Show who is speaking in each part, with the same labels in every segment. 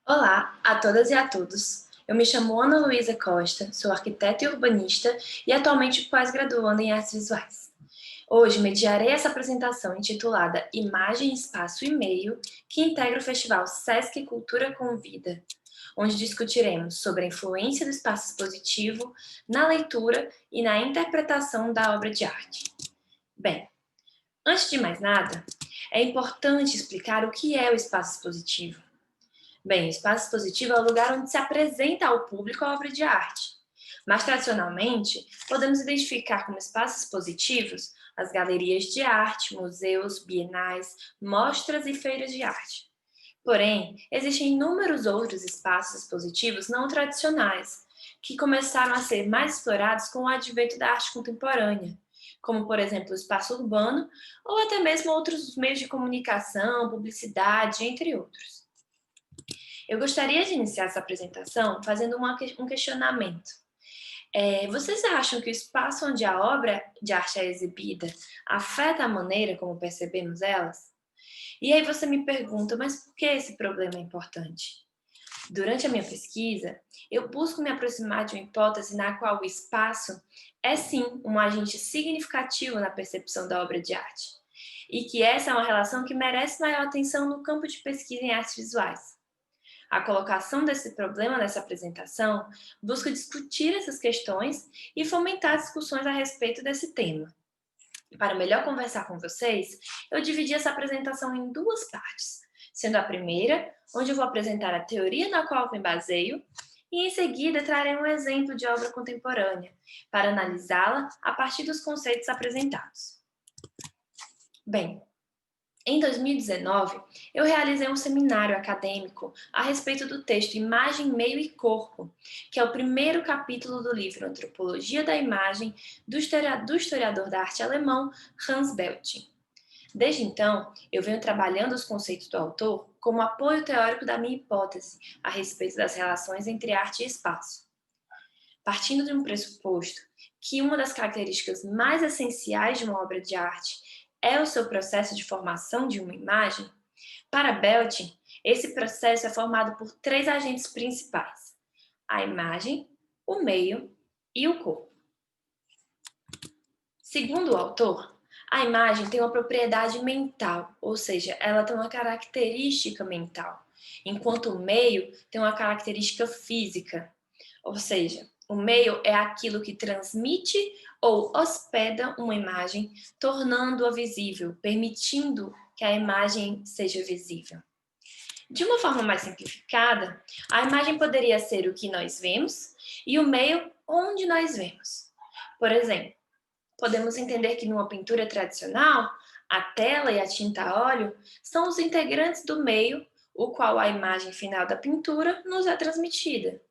Speaker 1: Olá a todas e a todos. Eu me chamo Ana Luísa Costa, sou arquiteta e urbanista e atualmente pós-graduando em artes visuais. Hoje mediarei essa apresentação intitulada Imagem, Espaço e Meio, que integra o Festival Sesc Cultura com Vida, onde discutiremos sobre a influência do espaço expositivo na leitura e na interpretação da obra de arte. Bem, antes de mais nada, é importante explicar o que é o espaço expositivo. Bem, o espaço expositivo é o lugar onde se apresenta ao público a obra de arte. Mas, tradicionalmente, podemos identificar como espaços expositivos as galerias de arte, museus, bienais, mostras e feiras de arte. Porém, existem inúmeros outros espaços expositivos não tradicionais, que começaram a ser mais explorados com o advento da arte contemporânea, como, por exemplo, o espaço urbano ou até mesmo outros meios de comunicação, publicidade, entre outros. Eu gostaria de iniciar essa apresentação fazendo um questionamento. Vocês acham que o espaço onde a obra de arte é exibida afeta a maneira como percebemos elas? E aí você me pergunta, mas por que esse problema é importante? Durante a minha pesquisa, eu busco me aproximar de uma hipótese na qual o espaço é sim um agente significativo na percepção da obra de arte, e que essa é uma relação que merece maior atenção no campo de pesquisa em artes visuais. A colocação desse problema nessa apresentação busca discutir essas questões e fomentar discussões a respeito desse tema. Para melhor conversar com vocês, eu dividi essa apresentação em duas partes, sendo a primeira, onde eu vou apresentar a teoria na qual me baseio, e em seguida trarei um exemplo de obra contemporânea, para analisá-la a partir dos conceitos apresentados. Bem, em 2019, eu realizei um seminário acadêmico a respeito do texto Imagem, Meio e Corpo, que é o primeiro capítulo do livro Antropologia da Imagem, do historiador da arte alemão Hans Belting. Desde então, eu venho trabalhando os conceitos do autor como apoio teórico da minha hipótese a respeito das relações entre arte e espaço. Partindo de um pressuposto que uma das características mais essenciais de uma obra de arte é o seu processo de formação de uma imagem, para Belting, esse processo é formado por três agentes principais: a imagem, o meio e o corpo. Segundo o autor, a imagem tem uma propriedade mental, ou seja, ela tem uma característica mental, enquanto o meio tem uma característica física, ou seja, o meio é aquilo que transmite ou hospeda uma imagem, tornando-a visível, permitindo que a imagem seja visível. De uma forma mais simplificada, a imagem poderia ser o que nós vemos e o meio onde nós vemos. Por exemplo, podemos entender que numa pintura tradicional, a tela e a tinta a óleo são os integrantes do meio, o qual a imagem final da pintura nos é transmitida.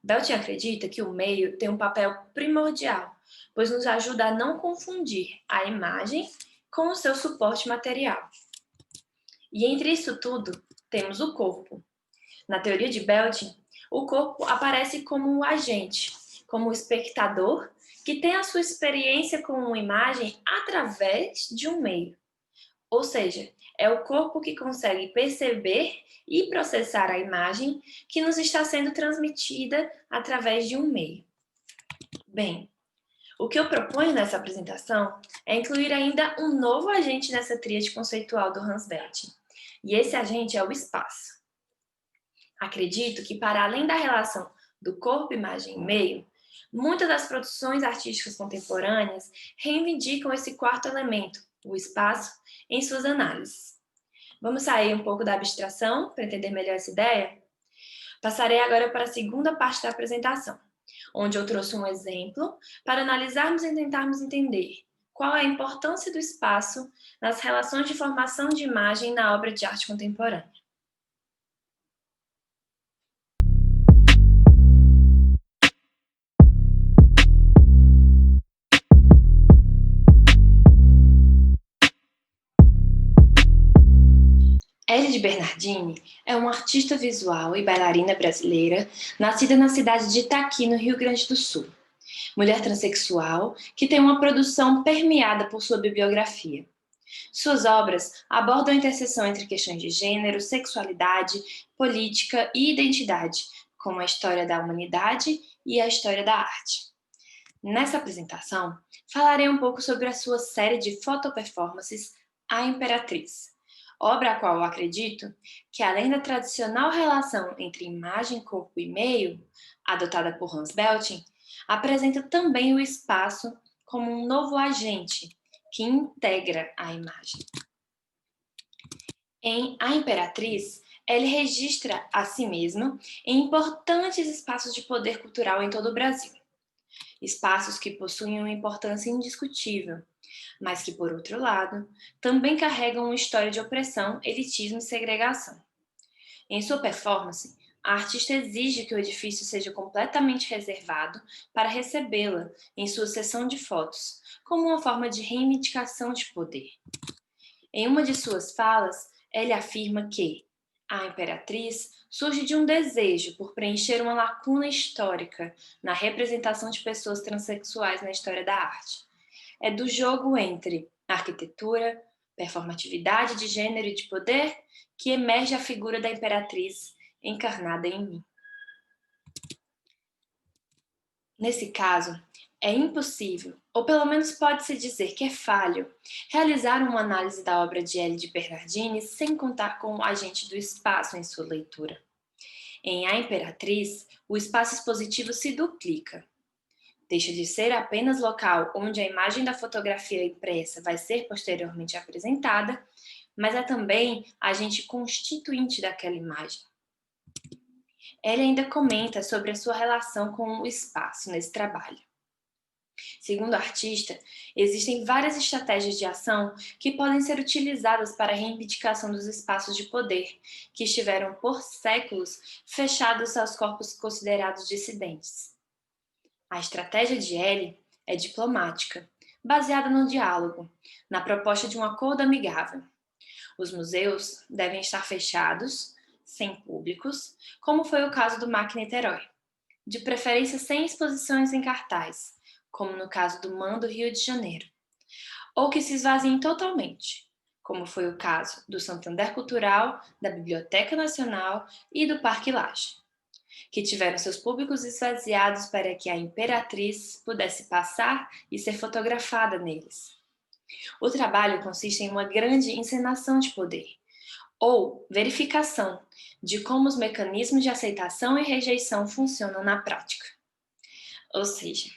Speaker 1: Belting acredita que o meio tem um papel primordial, pois nos ajuda a não confundir a imagem com o seu suporte material. E entre isso tudo, temos o corpo. Na teoria de Belting, o corpo aparece como o agente, como o espectador que tem a sua experiência com uma imagem através de um meio. Ou seja, é o corpo que consegue perceber e processar a imagem que nos está sendo transmitida através de um meio. Bem, o que eu proponho nessa apresentação é incluir ainda um novo agente nessa tríade conceitual do Hans Belting, e esse agente é o espaço. Acredito que, para além da relação do corpo, imagem e meio, muitas das produções artísticas contemporâneas reivindicam esse quarto elemento, o espaço, em suas análises. Vamos sair um pouco da abstração para entender melhor essa ideia? Passarei agora para a segunda parte da apresentação, onde eu trouxe um exemplo para analisarmos e tentarmos entender qual a importância do espaço nas relações de formação de imagem na obra de arte contemporânea. Elide Bernardini é uma artista visual e bailarina brasileira, nascida na cidade de Itaqui, no Rio Grande do Sul. Mulher transexual que tem uma produção permeada por sua bibliografia. Suas obras abordam a interseção entre questões de gênero, sexualidade, política e identidade, como a história da humanidade e a história da arte. Nessa apresentação, falarei um pouco sobre a sua série de fotoperformances A Imperatriz, obra a qual eu acredito que, além da tradicional relação entre imagem, corpo e meio, adotada por Hans Belting, apresenta também o espaço como um novo agente que integra a imagem. Em A Imperatriz, ele registra a si mesmo em importantes espaços de poder cultural em todo o Brasil. Espaços que possuem uma importância indiscutível, mas que, por outro lado, também carregam uma história de opressão, elitismo e segregação. Em sua performance, a artista exige que o edifício seja completamente reservado para recebê-la em sua sessão de fotos, como uma forma de reivindicação de poder. Em uma de suas falas, ele afirma que a Imperatriz surge de um desejo por preencher uma lacuna histórica na representação de pessoas transexuais na história da arte. É do jogo entre arquitetura, performatividade de gênero e de poder que emerge a figura da Imperatriz encarnada em mim. Nesse caso, é impossível, ou pelo menos pode-se dizer que é falho, realizar uma análise da obra de Elide Bernardini sem contar com o agente do espaço em sua leitura. Em A Imperatriz, o espaço expositivo se duplica. Deixa de ser apenas local onde a imagem da fotografia impressa vai ser posteriormente apresentada, mas é também agente constituinte daquela imagem. Ele ainda comenta sobre a sua relação com o espaço nesse trabalho. Segundo o artista, existem várias estratégias de ação que podem ser utilizadas para a reivindicação dos espaços de poder, que estiveram por séculos fechados aos corpos considerados dissidentes. A estratégia de Ellie é diplomática, baseada no diálogo, na proposta de um acordo amigável. Os museus devem estar fechados, sem públicos, como foi o caso do MAC Niterói, de preferência sem exposições em cartaz, como no caso do MAN do Rio de Janeiro, ou que se esvaziem totalmente, como foi o caso do Santander Cultural, da Biblioteca Nacional e do Parque Lage, que tiveram seus públicos esvaziados para que a Imperatriz pudesse passar e ser fotografada neles. O trabalho consiste em uma grande encenação de poder, ou verificação de como os mecanismos de aceitação e rejeição funcionam na prática. Ou seja,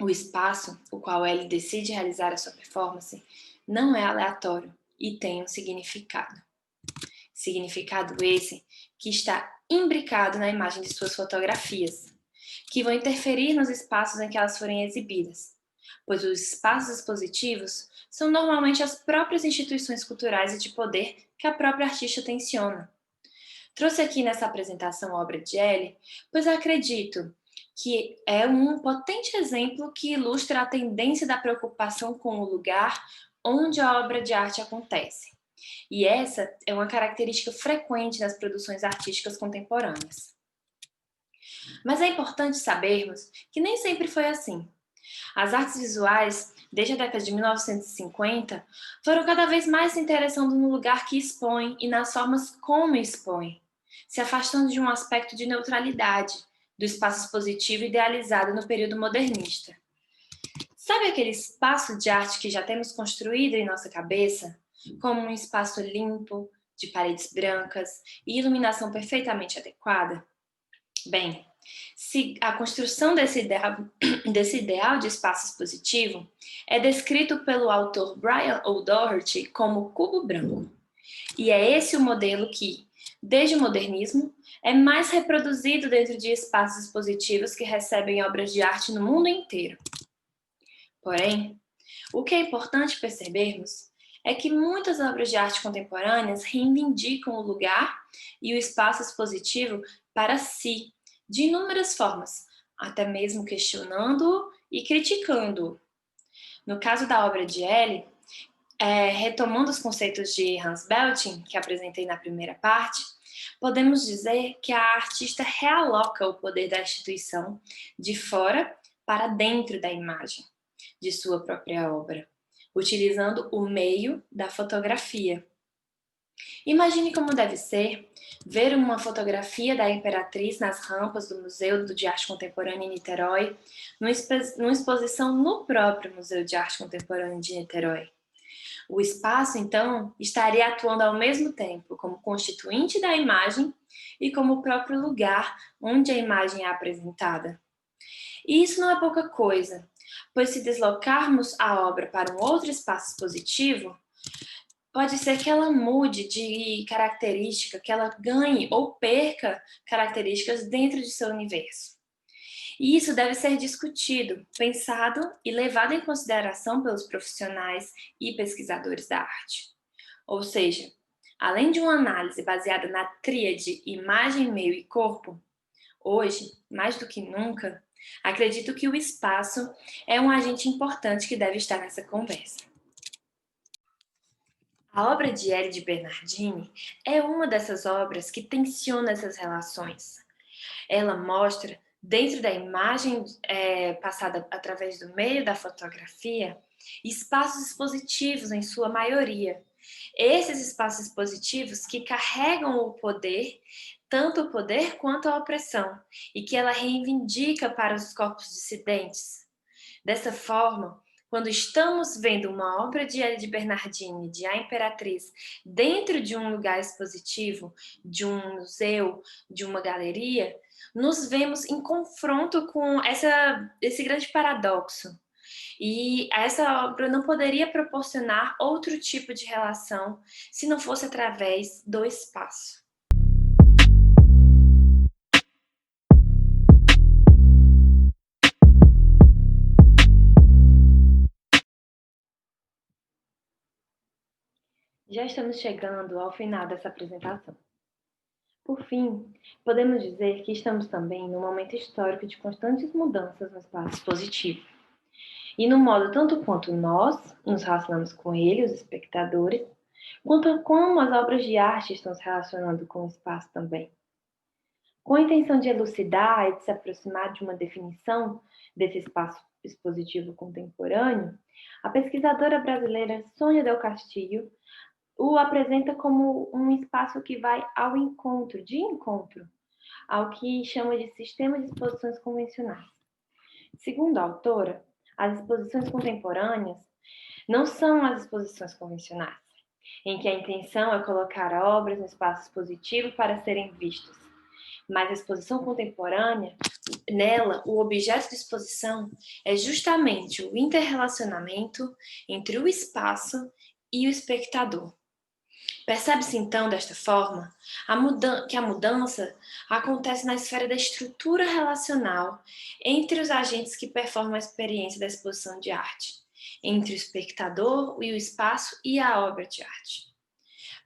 Speaker 1: o espaço, o qual ele decide realizar a sua performance, não é aleatório e tem um significado. Significado esse que está imbricado na imagem de suas fotografias, que vão interferir nos espaços em que elas forem exibidas, pois os espaços expositivos são normalmente as próprias instituições culturais e de poder que a própria artista tenciona. Trouxe aqui nessa apresentação a obra de Ellie, pois acredito que é um potente exemplo que ilustra a tendência da preocupação com o lugar onde a obra de arte acontece. E essa é uma característica frequente nas produções artísticas contemporâneas. Mas é importante sabermos que nem sempre foi assim. As artes visuais, desde a década de 1950, foram cada vez mais se interessando no lugar que expõe e nas formas como expõe, se afastando de um aspecto de neutralidade, do espaço expositivo idealizado no período modernista. Sabe aquele espaço de arte que já temos construído em nossa cabeça, como um espaço limpo, de paredes brancas e iluminação perfeitamente adequada? Bem, se a construção desse ideal de espaço expositivo é descrito pelo autor Brian O'Doherty como cubo branco. E é esse o modelo que, desde o modernismo, é mais reproduzido dentro de espaços expositivos que recebem obras de arte no mundo inteiro. Porém, O que é importante percebermos é que muitas obras de arte contemporâneas reivindicam o lugar e o espaço expositivo para si, de inúmeras formas, até mesmo questionando-o e criticando-o. No caso da obra de Elle, retomando os conceitos de Hans Belting, que apresentei na primeira parte, podemos dizer que a artista realoca o poder da instituição de fora para dentro da imagem de sua própria obra, utilizando o meio da fotografia. Imagine como deve ser ver uma fotografia da Imperatriz nas rampas do Museu de Arte Contemporânea em Niterói, numa exposição no próprio Museu de Arte Contemporânea de Niterói. O espaço, então, estaria atuando ao mesmo tempo como constituinte da imagem e como o próprio lugar onde a imagem é apresentada. E isso não é pouca coisa, pois se deslocarmos a obra para um outro espaço expositivo, pode ser que ela mude de característica, que ela ganhe ou perca características dentro de seu universo. E isso deve ser discutido, pensado e levado em consideração pelos profissionais e pesquisadores da arte. Ou seja, além de uma análise baseada na tríade imagem, meio e corpo, hoje, mais do que nunca, acredito que o espaço é um agente importante que deve estar nessa conversa. A obra de Hélio de Bernardini é uma dessas obras que tensiona essas relações. Ela mostra, dentro da imagem passada através do meio da fotografia, espaços expositivos em sua maioria. Esses espaços expositivos que carregam o poder, tanto o poder quanto a opressão, e que ela reivindica para os corpos dissidentes. Dessa forma, quando estamos vendo uma obra de Hélio de Bernardini, de A Imperatriz, dentro de um lugar expositivo, de um museu, de uma galeria, nos vemos em confronto com esse grande paradoxo. E essa obra não poderia proporcionar outro tipo de relação se não fosse através do espaço. Já estamos chegando ao final dessa apresentação. Por fim, podemos dizer que estamos também num momento histórico de constantes mudanças no espaço expositivo. E no modo tanto quanto nós nos relacionamos com ele, os espectadores, quanto como as obras de arte estão se relacionando com o espaço também. Com a intenção de elucidar e de se aproximar de uma definição desse espaço expositivo contemporâneo, a pesquisadora brasileira Sônia Del Castillo o apresenta como um espaço que vai ao encontro, ao que chama de sistema de exposições convencionais. Segundo a autora, as exposições contemporâneas não são as exposições convencionais, em que a intenção é colocar obras no espaço expositivo para serem vistas. Mas a exposição contemporânea, nela, o objeto de exposição é justamente o interrelacionamento entre o espaço e o espectador. Percebe-se então, desta forma, que a mudança acontece na esfera da estrutura relacional entre os agentes que performam a experiência da exposição de arte, entre o espectador e o espaço e a obra de arte.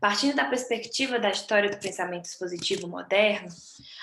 Speaker 1: Partindo da perspectiva da história do pensamento expositivo moderno,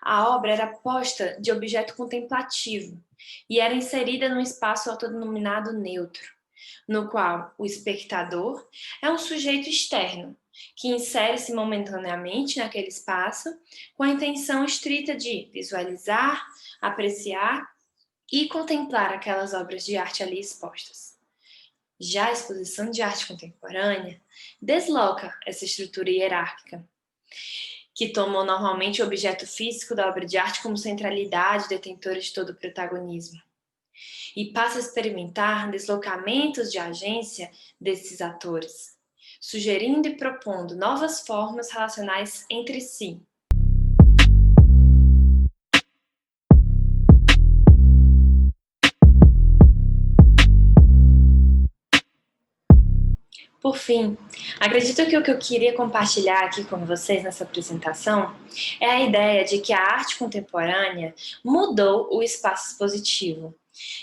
Speaker 1: a obra era posta de objeto contemplativo e era inserida num espaço autodenominado neutro, no qual o espectador é um sujeito externo, que insere-se momentaneamente naquele espaço com a intenção estrita de visualizar, apreciar e contemplar aquelas obras de arte ali expostas. Já a exposição de arte contemporânea desloca essa estrutura hierárquica, que tomou normalmente o objeto físico da obra de arte como centralidade detentora de todo o protagonismo, e passa a experimentar deslocamentos de agência desses atores, sugerindo e propondo novas formas relacionais entre si. Por fim, acredito que o que eu queria compartilhar aqui com vocês nessa apresentação é a ideia de que a arte contemporânea mudou o espaço expositivo,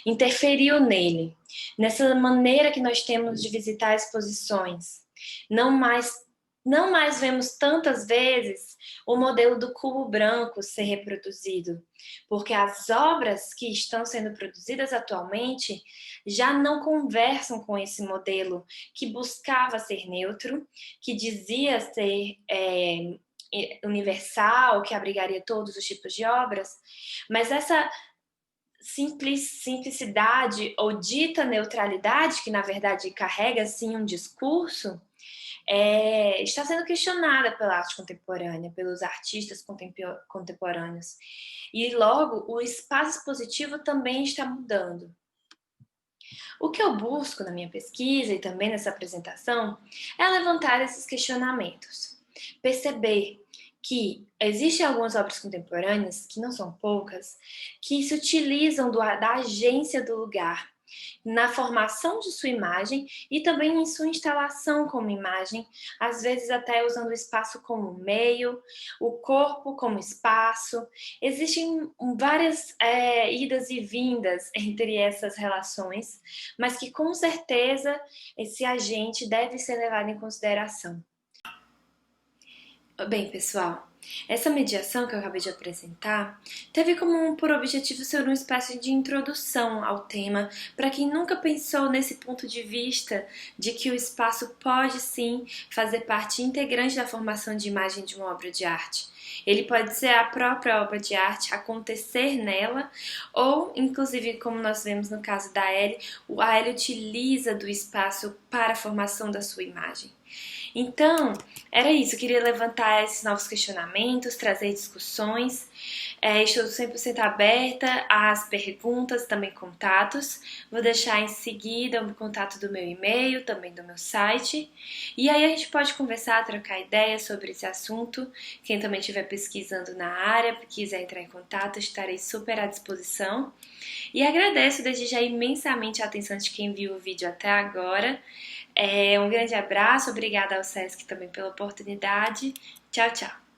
Speaker 1: interferiu nele, nessa maneira que nós temos de visitar exposições. Não mais, não mais vemos tantas vezes o modelo do cubo branco ser reproduzido, porque as obras que estão sendo produzidas atualmente já não conversam com esse modelo que buscava ser neutro, que dizia ser universal, que abrigaria todos os tipos de obras, mas essa simplicidade ou dita neutralidade, que na verdade carrega sim um discurso, está sendo questionada pela arte contemporânea, pelos artistas contemporâneos. E logo, o espaço expositivo também está mudando. O que eu busco na minha pesquisa e também nessa apresentação é levantar esses questionamentos, perceber que existem algumas obras contemporâneas, que não são poucas, que se utilizam da agência do lugar na formação de sua imagem e também em sua instalação como imagem, às vezes até usando o espaço como meio, o corpo como espaço. Existem várias idas e vindas entre essas relações, mas que com certeza esse agente deve ser levado em consideração. Bem, pessoal, essa mediação que eu acabei de apresentar teve por objetivo ser uma espécie de introdução ao tema para quem nunca pensou nesse ponto de vista de que o espaço pode sim fazer parte integrante da formação de imagem de uma obra de arte. Ele pode ser a própria obra de arte, acontecer nela, ou, inclusive, como nós vemos no caso da Ellie, a Ellie utiliza do espaço para a formação da sua imagem. Então, era isso, eu queria levantar esses novos questionamentos, trazer discussões. Estou 100% aberta às perguntas, também contatos. Vou deixar em seguida o contato do meu e-mail, também do meu site. E aí a gente pode conversar, trocar ideias sobre esse assunto. Quem também estiver pesquisando na área, quiser entrar em contato, estarei super à disposição. E agradeço desde já imensamente a atenção de quem viu o vídeo até agora. Um grande abraço, obrigada ao Sesc também pela oportunidade. Tchau, tchau!